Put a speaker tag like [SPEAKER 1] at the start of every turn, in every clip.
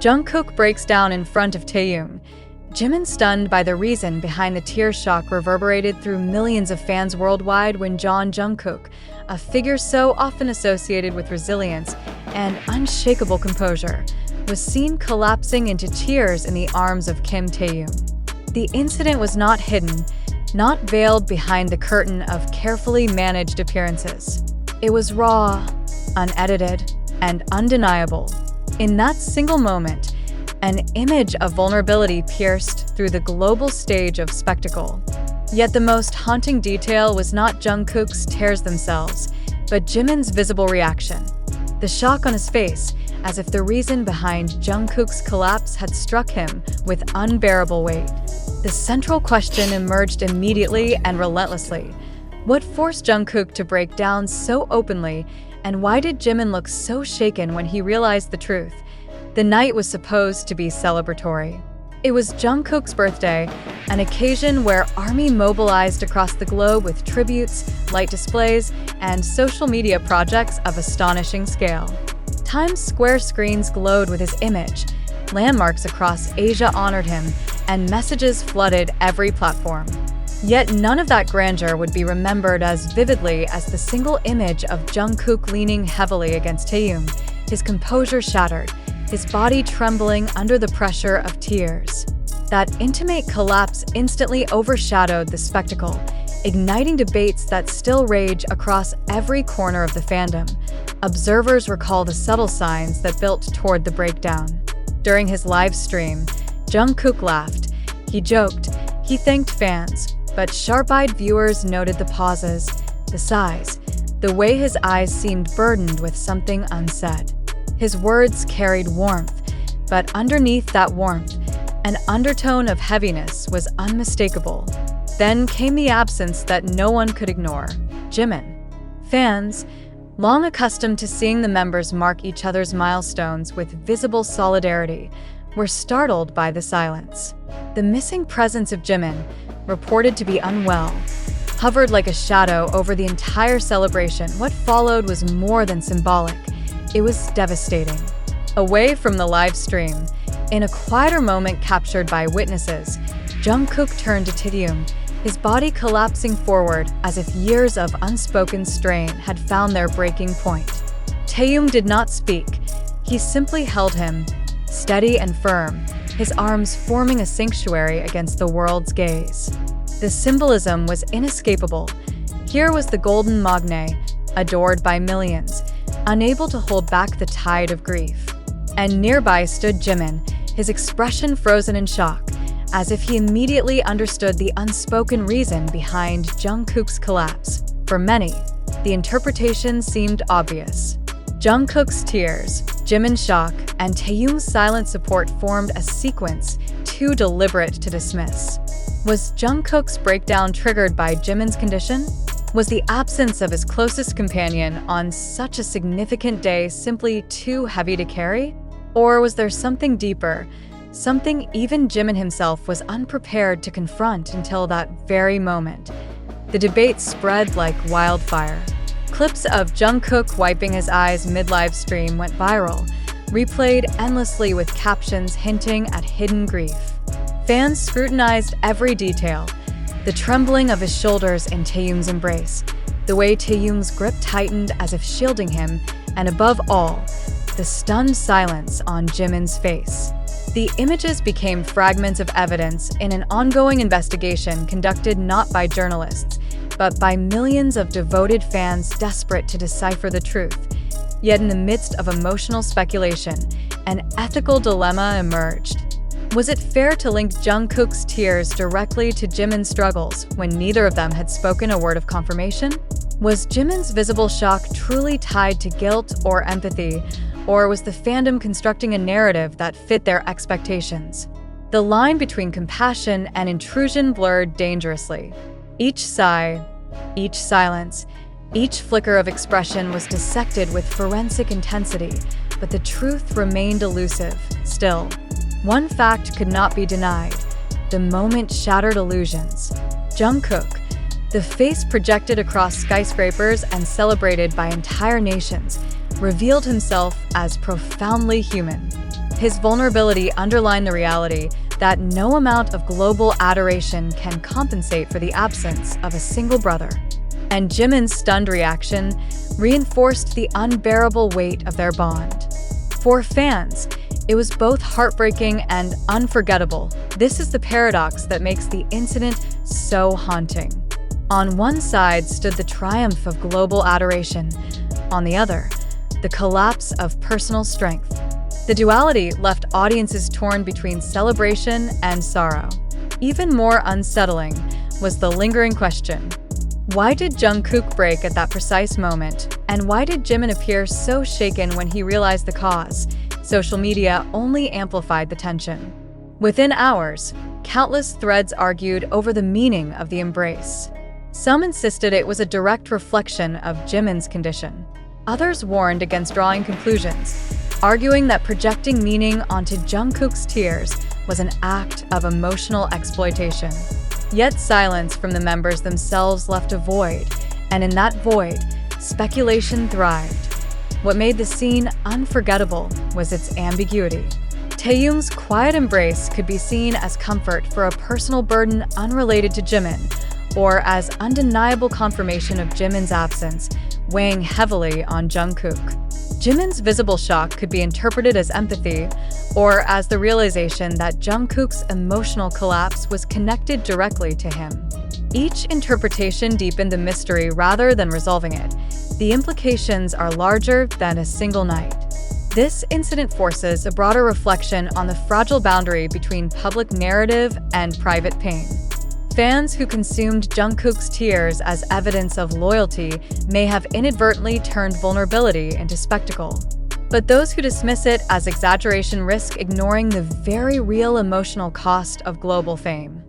[SPEAKER 1] Jungkook breaks down in front of Taehyung. Jimin, stunned by the reason behind the tear shock, reverberated through millions of fans worldwide when Jungkook, a figure so often associated with resilience and unshakable composure, was seen collapsing into tears in the arms of Kim Taehyung. The incident was not hidden, not veiled behind the curtain of carefully managed appearances. It was raw, unedited, and undeniable. In that single moment, an image of vulnerability pierced through the global stage of spectacle. Yet the most haunting detail was not Jungkook's tears themselves, but Jimin's visible reaction. The shock on his face, as if the reason behind Jungkook's collapse had struck him with unbearable weight. The central question emerged immediately and relentlessly. What forced Jungkook to break down so openly, and why did Jimin look so shaken when he realized the truth? The night was supposed to be celebratory. It was Jungkook's birthday, an occasion where ARMY mobilized across the globe with tributes, light displays, and social media projects of astonishing scale. Times Square screens glowed with his image, landmarks across Asia honored him, and messages flooded every platform. Yet none of that grandeur would be remembered as vividly as the single image of Jungkook leaning heavily against Taehyung, his composure shattered, his body trembling under the pressure of tears. That intimate collapse instantly overshadowed the spectacle, igniting debates that still rage across every corner of the fandom. Observers recall the subtle signs that built toward the breakdown. During his live stream, Jungkook laughed. He joked, he thanked fans, but sharp-eyed viewers noted the pauses, the sighs, the way his eyes seemed burdened with something unsaid. His words carried warmth, but underneath that warmth, an undertone of heaviness was unmistakable. Then came the absence that no one could ignore: Jimin. Fans, long accustomed to seeing the members mark each other's milestones with visible solidarity, were startled by the silence. The missing presence of Jimin, reported to be unwell, hovered like a shadow over the entire celebration. What followed was more than symbolic. It was devastating. Away from the live stream, in a quieter moment captured by witnesses, Jungkook turned to Taehyung, his body collapsing forward as if years of unspoken strain had found their breaking point. Taehyung did not speak. He simply held him, steady and firm, his arms forming a sanctuary against the world's gaze. The symbolism was inescapable. Here was the golden magne, adored by millions, unable to hold back the tide of grief. And nearby stood Jimin, his expression frozen in shock, as if he immediately understood the unspoken reason behind Jungkook's collapse. For many, the interpretation seemed obvious. Jungkook's tears, Jimin's shock, and Taehyung's silent support formed a sequence too deliberate to dismiss. Was Jungkook's breakdown triggered by Jimin's condition? Was the absence of his closest companion on such a significant day simply too heavy to carry? Or was there something deeper, something even Jimin himself was unprepared to confront until that very moment? The debate spread like wildfire. Clips of Jungkook wiping his eyes mid-live stream went viral, replayed endlessly with captions hinting at hidden grief. Fans scrutinized every detail: the trembling of his shoulders in Taehyung's embrace, the way Taehyung's grip tightened as if shielding him, and above all, the stunned silence on Jimin's face. The images became fragments of evidence in an ongoing investigation conducted not by journalists, but by millions of devoted fans desperate to decipher the truth. Yet in the midst of emotional speculation, an ethical dilemma emerged. Was it fair to link Jungkook's tears directly to Jimin's struggles when neither of them had spoken a word of confirmation? Was Jimin's visible shock truly tied to guilt or empathy, or was the fandom constructing a narrative that fit their expectations? The line between compassion and intrusion blurred dangerously. Each sigh, each silence, each flicker of expression was dissected with forensic intensity, but the truth remained elusive. Still, one fact could not be denied: the moment shattered illusions. Jungkook, the face projected across skyscrapers and celebrated by entire nations, revealed himself as profoundly human. His vulnerability underlined the reality that no amount of global adoration can compensate for the absence of a single brother. And Jimin's stunned reaction reinforced the unbearable weight of their bond. For fans, it was both heartbreaking and unforgettable. This is the paradox that makes the incident so haunting. On one side stood the triumph of global adoration. On the other, the collapse of personal strength. The duality left audiences torn between celebration and sorrow. Even more unsettling was the lingering question: why did Jungkook break at that precise moment? And why did Jimin appear so shaken when he realized the cause? Social media only amplified the tension. Within hours, countless threads argued over the meaning of the embrace. Some insisted it was a direct reflection of Jimin's condition. Others warned against drawing conclusions, arguing that projecting meaning onto Jungkook's tears was an act of emotional exploitation. Yet silence from the members themselves left a void, and in that void, speculation thrived. What made the scene unforgettable was its ambiguity. Taehyung's quiet embrace could be seen as comfort for a personal burden unrelated to Jimin, or as undeniable confirmation of Jimin's absence, weighing heavily on Jungkook. Jimin's visible shock could be interpreted as empathy, or as the realization that Jungkook's emotional collapse was connected directly to him. Each interpretation deepened the mystery rather than resolving it. The implications are larger than a single night. This incident forces a broader reflection on the fragile boundary between public narrative and private pain. Fans who consumed Jungkook's tears as evidence of loyalty may have inadvertently turned vulnerability into spectacle. But those who dismiss it as exaggeration risk ignoring the very real emotional cost of global fame.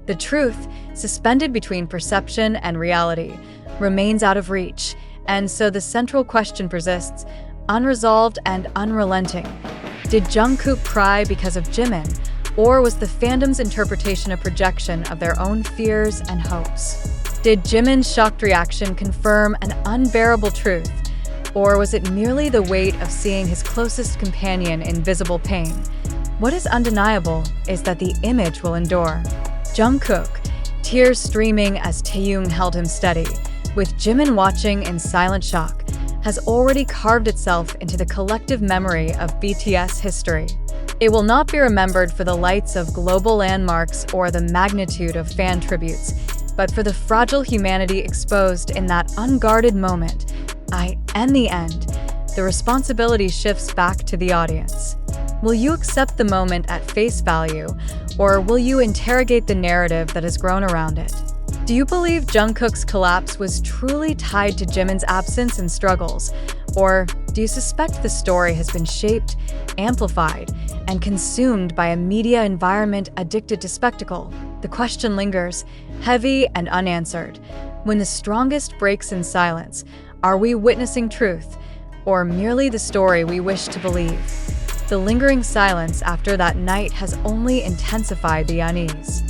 [SPEAKER 1] The truth, suspended between perception and reality, remains out of reach, and so the central question persists, unresolved and unrelenting. Did Jungkook cry because of Jimin? Or was the fandom's interpretation a projection of their own fears and hopes? Did Jimin's shocked reaction confirm an unbearable truth? Or was it merely the weight of seeing his closest companion in visible pain? What is undeniable is that the image will endure. Jungkook, tears streaming as Taehyung held him steady, with Jimin watching in silent shock, has already carved itself into the collective memory of BTS history. It will not be remembered for the lights of global landmarks or the magnitude of fan tributes, but for the fragile humanity exposed in that unguarded moment. In the end, the responsibility shifts back to the audience. Will you accept the moment at face value, or will you interrogate the narrative that has grown around it? Do you believe Jungkook's collapse was truly tied to Jimin's absence and struggles? Or do you suspect the story has been shaped, amplified, and consumed by a media environment addicted to spectacle? The question lingers, heavy and unanswered. When the strongest breaks in silence, are we witnessing truth, or merely the story we wish to believe? The lingering silence after that night has only intensified the unease.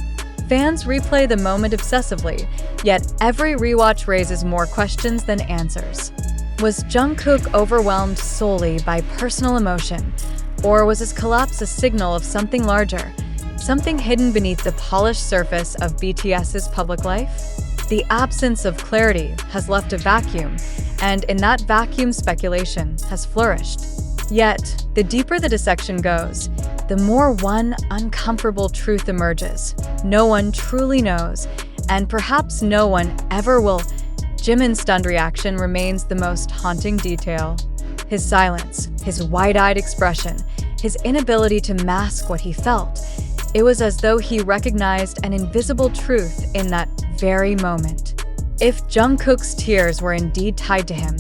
[SPEAKER 1] Fans replay the moment obsessively, yet every rewatch raises more questions than answers. Was Jungkook overwhelmed solely by personal emotion, or was his collapse a signal of something larger, something hidden beneath the polished surface of BTS's public life? The absence of clarity has left a vacuum, and in that vacuum speculation has flourished. Yet, the deeper the dissection goes, the more one uncomfortable truth emerges. No one truly knows, and perhaps no one ever will. Jimin's stunned reaction remains the most haunting detail. His silence, his wide-eyed expression, his inability to mask what he felt. It was as though he recognized an invisible truth in that very moment. If Jungkook's tears were indeed tied to him,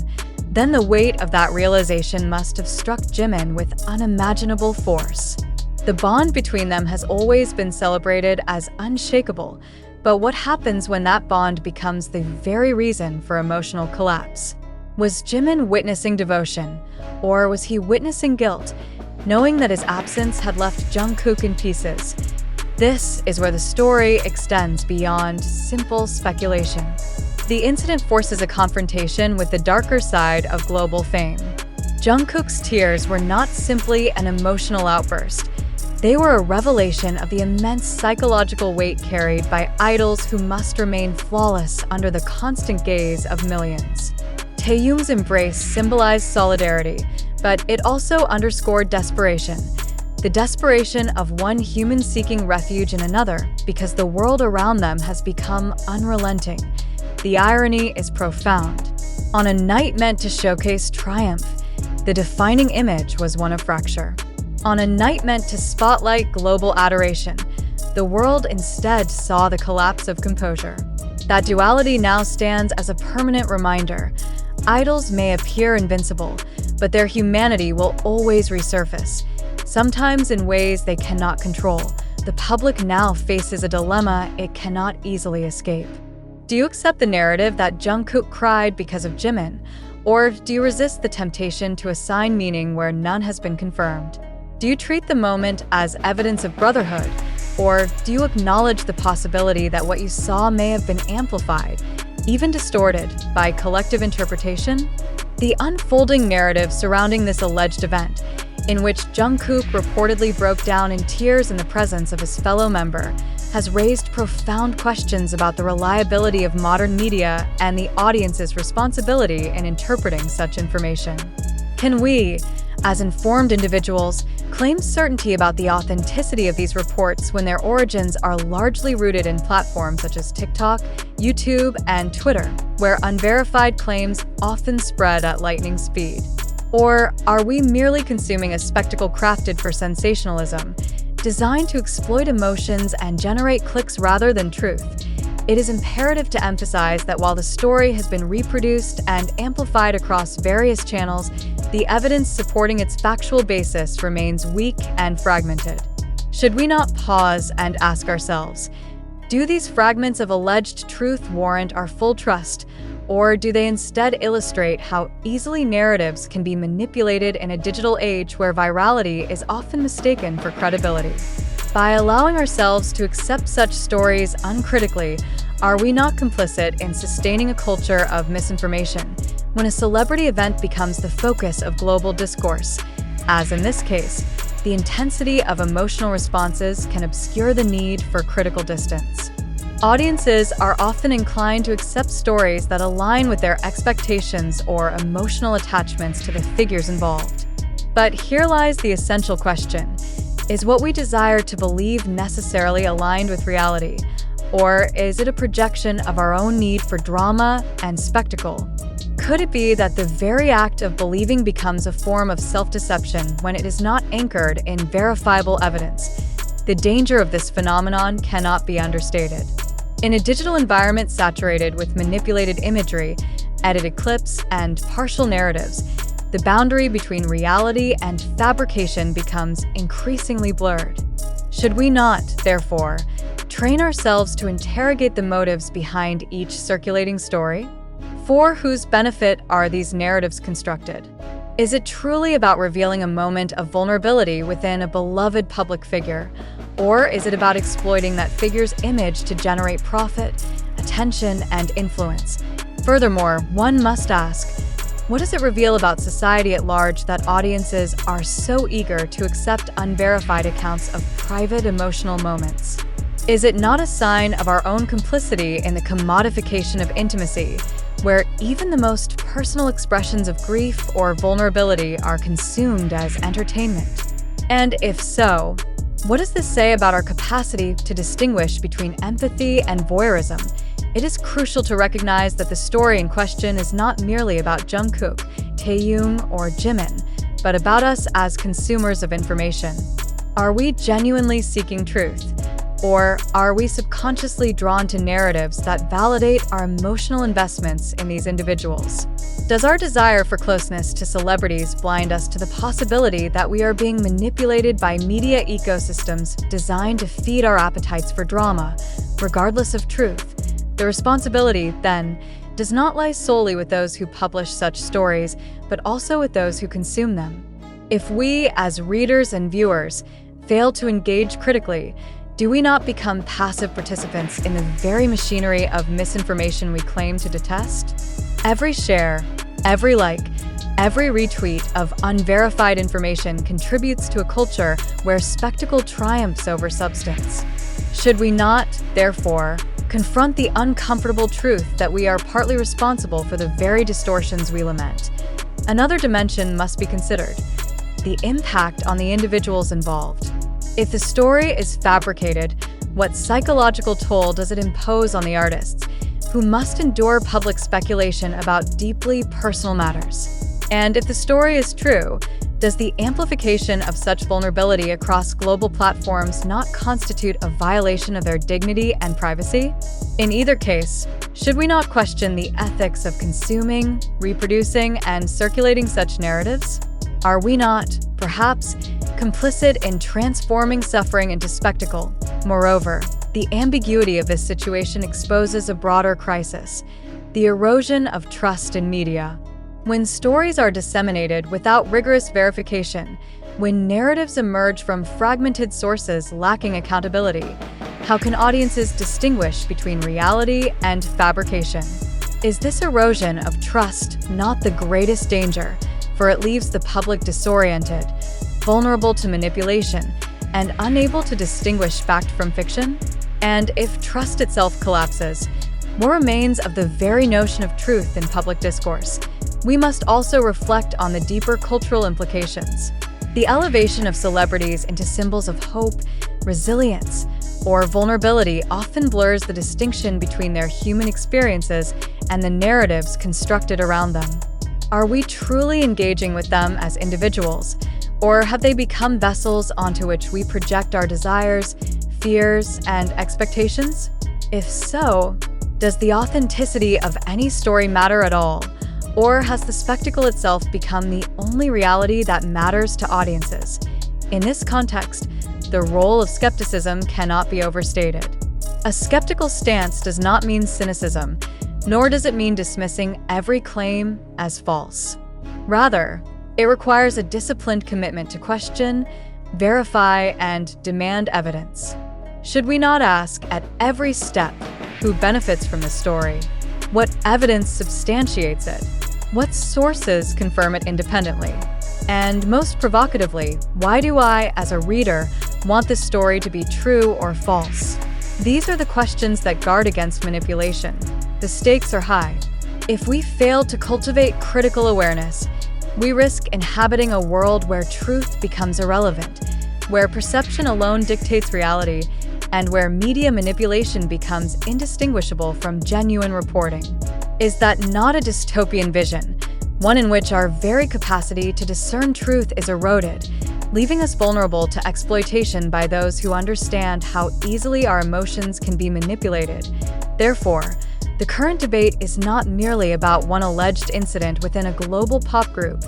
[SPEAKER 1] then the weight of that realization must have struck Jimin with unimaginable force. The bond between them has always been celebrated as unshakable, but what happens when that bond becomes the very reason for emotional collapse? Was Jimin witnessing devotion, or was he witnessing guilt, knowing that his absence had left Jungkook in pieces? This is where the story extends beyond simple speculation. The incident forces a confrontation with the darker side of global fame. Jungkook's tears were not simply an emotional outburst. They were a revelation of the immense psychological weight carried by idols who must remain flawless under the constant gaze of millions. Taehyung's embrace symbolized solidarity, but it also underscored desperation. The desperation of one human seeking refuge in another because the world around them has become unrelenting. The irony is profound. On a night meant to showcase triumph, the defining image was one of fracture. On a night meant to spotlight global adoration, the world instead saw the collapse of composure. That duality now stands as a permanent reminder. Idols may appear invincible, but their humanity will always resurface, sometimes in ways they cannot control. The public now faces a dilemma it cannot easily escape. Do you accept the narrative that Jungkook cried because of Jimin, or do you resist the temptation to assign meaning where none has been confirmed? Do you treat the moment as evidence of brotherhood, or do you acknowledge the possibility that what you saw may have been amplified, even distorted, by collective interpretation? The unfolding narrative surrounding this alleged event, in which Jungkook reportedly broke down in tears in the presence of his fellow member, has raised profound questions about the reliability of modern media and the audience's responsibility in interpreting such information. Can we, as informed individuals, claim certainty about the authenticity of these reports when their origins are largely rooted in platforms such as TikTok, YouTube, and Twitter, where unverified claims often spread at lightning speed? Or are we merely consuming a spectacle crafted for sensationalism, designed to exploit emotions and generate clicks rather than truth? It is imperative to emphasize that while the story has been reproduced and amplified across various channels, the evidence supporting its factual basis remains weak and fragmented. Should we not pause and ask ourselves, do these fragments of alleged truth warrant our full trust, or do they instead illustrate how easily narratives can be manipulated in a digital age where virality is often mistaken for credibility? By allowing ourselves to accept such stories uncritically, are we not complicit in sustaining a culture of misinformation when a celebrity event becomes the focus of global discourse? As in this case, the intensity of emotional responses can obscure the need for critical distance. Audiences are often inclined to accept stories that align with their expectations or emotional attachments to the figures involved. But here lies the essential question. Is what we desire to believe necessarily aligned with reality, or is it a projection of our own need for drama and spectacle? Could it be that the very act of believing becomes a form of self-deception when it is not anchored in verifiable evidence? The danger of this phenomenon cannot be understated. In a digital environment saturated with manipulated imagery, edited clips, and partial narratives, the boundary between reality and fabrication becomes increasingly blurred. Should we not, therefore, train ourselves to interrogate the motives behind each circulating story? For whose benefit are these narratives constructed? Is it truly about revealing a moment of vulnerability within a beloved public figure, or is it about exploiting that figure's image to generate profit, attention, and influence? Furthermore, one must ask, what does it reveal about society at large that audiences are so eager to accept unverified accounts of private emotional moments? Is it not a sign of our own complicity in the commodification of intimacy, where even the most personal expressions of grief or vulnerability are consumed as entertainment? And if so, what does this say about our capacity to distinguish between empathy and voyeurism? It is crucial to recognize that the story in question is not merely about Jungkook, Taehyung, or Jimin, but about us as consumers of information. Are we genuinely seeking truth? Or are we subconsciously drawn to narratives that validate our emotional investments in these individuals? Does our desire for closeness to celebrities blind us to the possibility that we are being manipulated by media ecosystems designed to feed our appetites for drama, regardless of truth? The responsibility, then, does not lie solely with those who publish such stories, but also with those who consume them. If we, as readers and viewers, fail to engage critically, do we not become passive participants in the very machinery of misinformation we claim to detest? Every share, every like, Every retweet of unverified information contributes to a culture where spectacle triumphs over substance. Should we not, therefore, confront the uncomfortable truth that we are partly responsible for the very distortions we lament? Another dimension must be considered: the impact on the individuals involved. If the story is fabricated, what psychological toll does it impose on the artists, who must endure public speculation about deeply personal matters? And if the story is true, does the amplification of such vulnerability across global platforms not constitute a violation of their dignity and privacy? In either case, should we not question the ethics of consuming, reproducing, and circulating such narratives? Are we not, perhaps, complicit in transforming suffering into spectacle? Moreover, the ambiguity of this situation exposes a broader crisis: the erosion of trust in media. When stories are disseminated without rigorous verification, when narratives emerge from fragmented sources lacking accountability, how can audiences distinguish between reality and fabrication? Is this erosion of trust not the greatest danger, for it leaves the public disoriented, vulnerable to manipulation, and unable to distinguish fact from fiction? And if trust itself collapses, what remains of the very notion of truth in public discourse? We must also reflect on the deeper cultural implications. The elevation of celebrities into symbols of hope, resilience, or vulnerability often blurs the distinction between their human experiences and the narratives constructed around them. Are we truly engaging with them as individuals, or have they become vessels onto which we project our desires, fears, and expectations? If so, does the authenticity of any story matter at all? Or has the spectacle itself become the only reality that matters to audiences? In this context, the role of skepticism cannot be overstated. A skeptical stance does not mean cynicism, nor does it mean dismissing every claim as false. Rather, it requires a disciplined commitment to question, verify, and demand evidence. Should we not ask at every step who benefits from the story? What evidence substantiates it? What sources confirm it independently? And most provocatively, why do I, as a reader, want this story to be true or false? These are the questions that guard against manipulation. The stakes are high. If we fail to cultivate critical awareness, we risk inhabiting a world where truth becomes irrelevant, where perception alone dictates reality, and where media manipulation becomes indistinguishable from genuine reporting. Is that not a dystopian vision, one in which our very capacity to discern truth is eroded, leaving us vulnerable to exploitation by those who understand how easily our emotions can be manipulated? Therefore, the current debate is not merely about one alleged incident within a global pop group.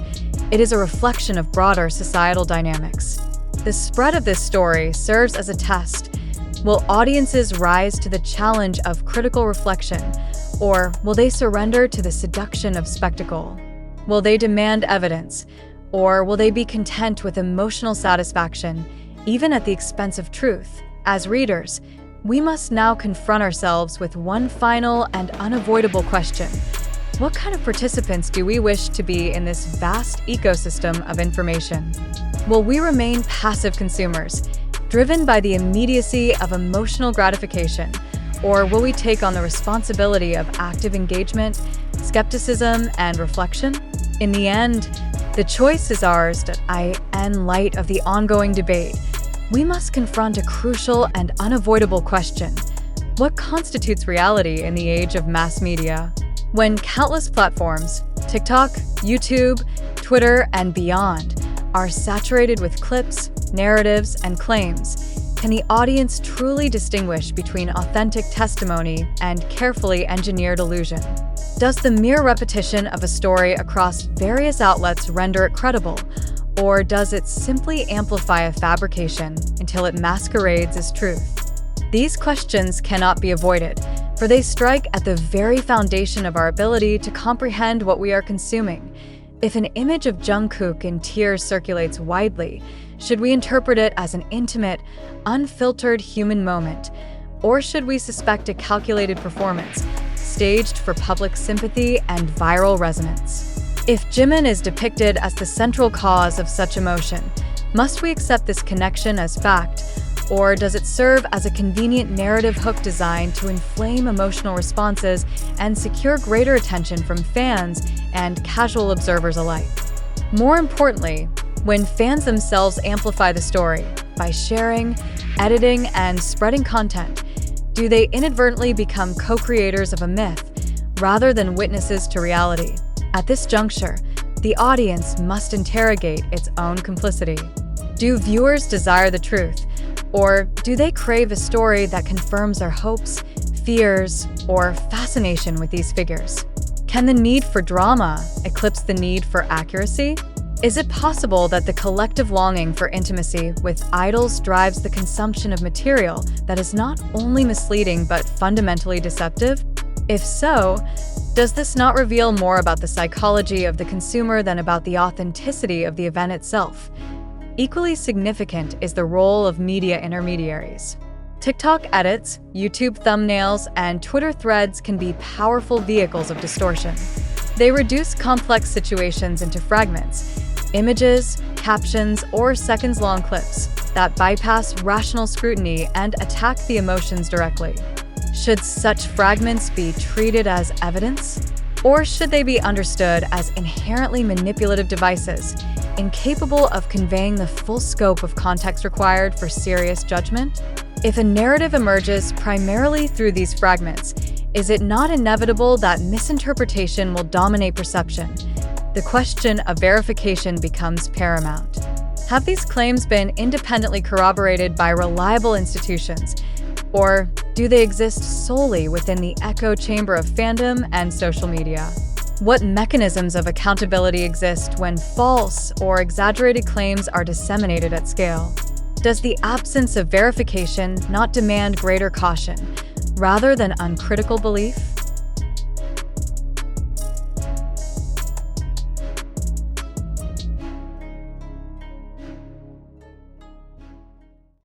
[SPEAKER 1] It is a reflection of broader societal dynamics. The spread of this story serves as a test. Will audiences rise to the challenge of critical reflection, or will they surrender to the seduction of spectacle? Will they demand evidence, or will they be content with emotional satisfaction, even at the expense of truth? As readers, we must now confront ourselves with one final and unavoidable question. What kind of participants do we wish to be in this vast ecosystem of information? Will we remain passive consumers, driven by the immediacy of emotional gratification, or will we take on the responsibility of active engagement, skepticism, and reflection? In the end, the choice is ours. In light of the ongoing debate, we must confront a crucial and unavoidable question: what constitutes reality in the age of mass media? When countless platforms, TikTok, YouTube, Twitter, and beyond, are saturated with clips, narratives, and claims, can the audience truly distinguish between authentic testimony and carefully engineered illusion? Does the mere repetition of a story across various outlets render it credible, or does it simply amplify a fabrication until it masquerades as truth? These questions cannot be avoided, for they strike at the very foundation of our ability to comprehend what we are consuming. If an image of Jungkook in tears circulates widely, should we interpret it as an intimate, unfiltered human moment? Or should we suspect a calculated performance, staged for public sympathy and viral resonance? If Jimin is depicted as the central cause of such emotion, must we accept this connection as fact, or does it serve as a convenient narrative hook designed to inflame emotional responses and secure greater attention from fans and casual observers alike? More importantly, when fans themselves amplify the story by sharing, editing, and spreading content, do they inadvertently become co-creators of a myth rather than witnesses to reality? At this juncture, the audience must interrogate its own complicity. Do viewers desire the truth, or do they crave a story that confirms their hopes, fears, or fascination with these figures? Can the need for drama eclipse the need for accuracy? Is it possible that the collective longing for intimacy with idols drives the consumption of material that is not only misleading but fundamentally deceptive? If so, does this not reveal more about the psychology of the consumer than about the authenticity of the event itself? Equally significant is the role of media intermediaries. TikTok edits, YouTube thumbnails, and Twitter threads can be powerful vehicles of distortion. They reduce complex situations into fragments, images, captions, or seconds-long clips that bypass rational scrutiny and attack the emotions directly. Should such fragments be treated as evidence? Or should they be understood as inherently manipulative devices, incapable of conveying the full scope of context required for serious judgment? If a narrative emerges primarily through these fragments, is it not inevitable that misinterpretation will dominate perception? The question of verification becomes paramount. Have these claims been independently corroborated by reliable institutions, or do they exist solely within the echo chamber of fandom and social media? What mechanisms of accountability exist when false or exaggerated claims are disseminated at scale? Does the absence of verification not demand greater caution, rather than uncritical belief?